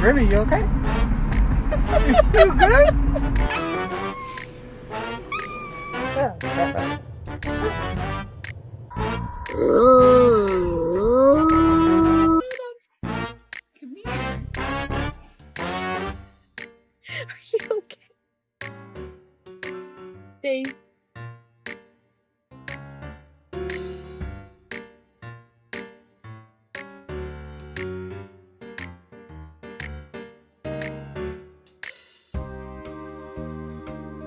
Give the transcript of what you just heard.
Remy, you okay? You feel good? Come here. Are you okay? Dave.